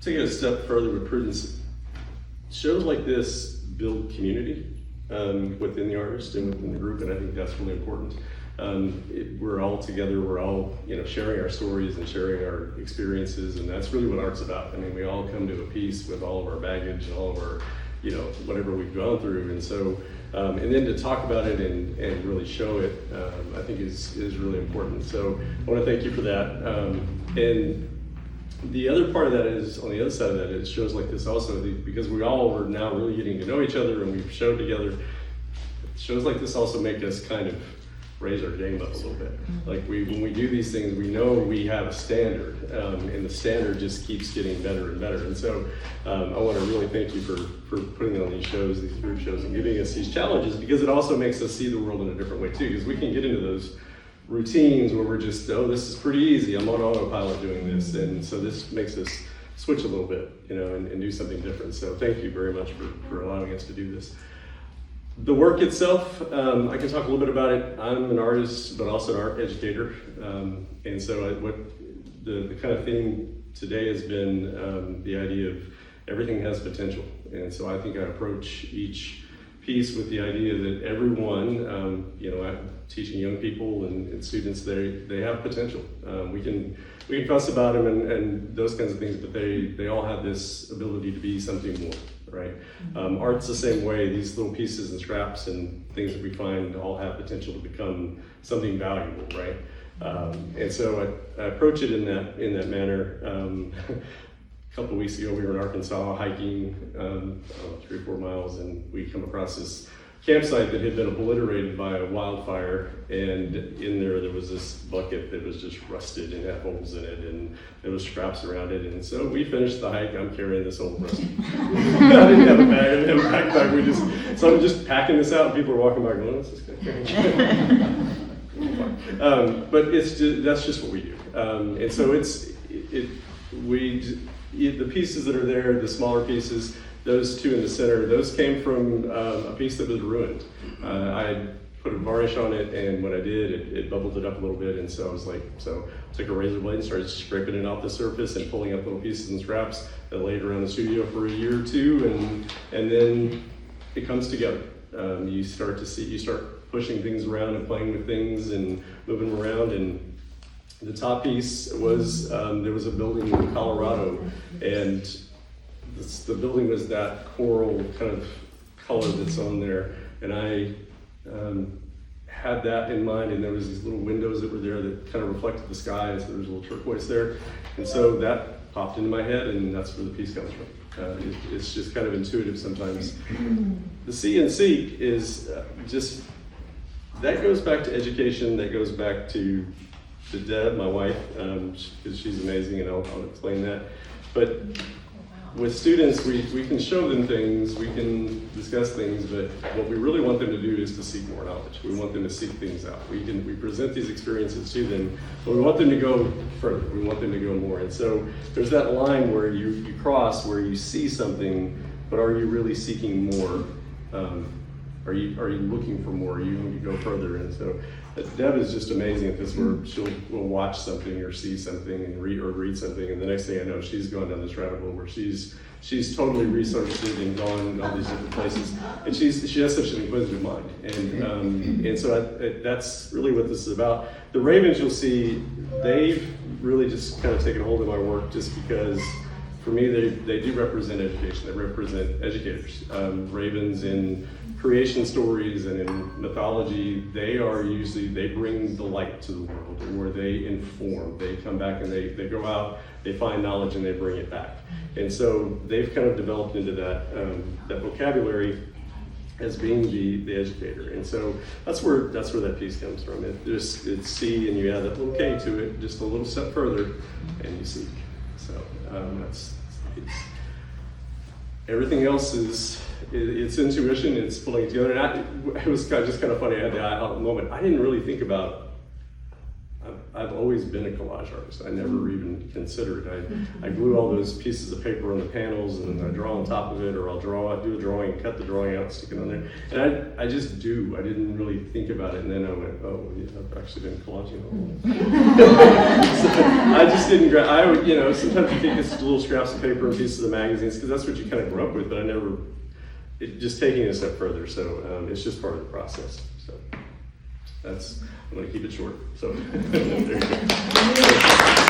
Taking it a step further with Prudence, shows like this build community within the artist and within the group, and I think that's really important. We're all together, we're all sharing our stories and sharing our experiences, and that's really what art's about. I mean, we all come to a piece with all of our baggage and all of our whatever we've gone through, and so and then to talk about it and really show it, I think is really important. So I want to thank you for that. And the other part of that is, on the other side of that, it shows like this also, because we all are now really getting to know each other and we've showed together, shows like this also make us kind of raise our game up a little bit. Like when we do these things, we know we have a standard, and the standard just keeps getting better and better. And so I want to really thank you for putting on these shows, these group shows, and giving us these challenges, because it also makes us see the world in a different way too, because we can get into those routines where we're just, oh, this is pretty easy, I'm on autopilot doing this, and so this makes us switch a little bit, and do something different. So thank you very much for allowing us to do this. The work itself, I can talk a little bit about it. I'm an artist, but also an art educator, and so what the kind of theme today has been the idea of everything has potential, and so I think I approach each piece with the idea that everyone, I'm teaching young people and students, they have potential. We can fuss about them and those kinds of things, but they all have this ability to be something more, right? Art's the same way. These little pieces and scraps and things that we find all have potential to become something valuable, right? And so I approach it in that manner. A couple of weeks ago, we were in Arkansas hiking 3 or 4 miles, and we come across this campsite that had been obliterated by a wildfire, and in there was this bucket that was just rusted and had holes in it, and there was scraps around it. And so we finished the hike. I'm carrying this old rusty. I didn't have a bag, I didn't have a backpack. So I'm just packing this out, and people are walking by going, "What's this guy carrying?" But that's just what we do. And so the pieces that are there, the smaller pieces, those two in the center, those came from a piece that was ruined. I put a varnish on it, and when I did, it bubbled it up a little bit, and so I was like, took a razor blade and started scraping it off the surface and pulling up little pieces and scraps that laid around the studio for a year or two, and then it comes together. You start pushing things around and playing with things and moving them around. And the top piece was, there was a building in Colorado, and the building was that coral kind of color that's on there, and I had that in mind, and there was these little windows that were there that kind of reflected the sky, so there was a little turquoise there, and so that popped into my head, and that's where the piece comes from. It's just kind of intuitive sometimes. The CNC is just, that goes back to education, that goes back to Deb, my wife, because she's amazing, and I'll explain that. But with students, we can show them things, we can discuss things, but what we really want them to do is to seek more knowledge. We want them to seek things out. We present these experiences to them, but we want them to go further. We want them to go more. And so there's that line where you cross, where you see something, but are you really seeking more? Are you looking for more? You want to go further? And so Deb is just amazing at this, where we'll watch something or see something and read something, and the next thing I know, she's gone down this rabbit hole where she's totally researched it and gone in all these different places, and she has such an inquisitive mind, and so that's really what this is about. The Ravens, you'll see, they've really just kind of taken hold of my work, just because for me they do represent education. They represent educators. Ravens in creation stories and in mythology, they bring the light to the world, where they inform. They come back and they go out, they find knowledge, and they bring it back. And so they've kind of developed into that vocabulary as being the educator. And so that's where that piece comes from. It's see, and you add that little K to it, just a little step further, and you seek. So everything else it's intuition, it's pulling it together. And it was just kind of funny, I had the aha moment. I didn't really think about, I've always been a collage artist. I never even considered. I glue all those pieces of paper on the panels, and then I draw on top of it, or I'll do a drawing, cut the drawing out, stick it on there. And I just do. I didn't really think about it, and then I went, oh, yeah, I've actually been collaging all so I just didn't. I would, sometimes you think it's little scraps of paper and pieces of magazines because that's what you kind of grew up with. But I never. Just taking it a step further. So it's just part of the process. So I'm going to keep it short. So there you go.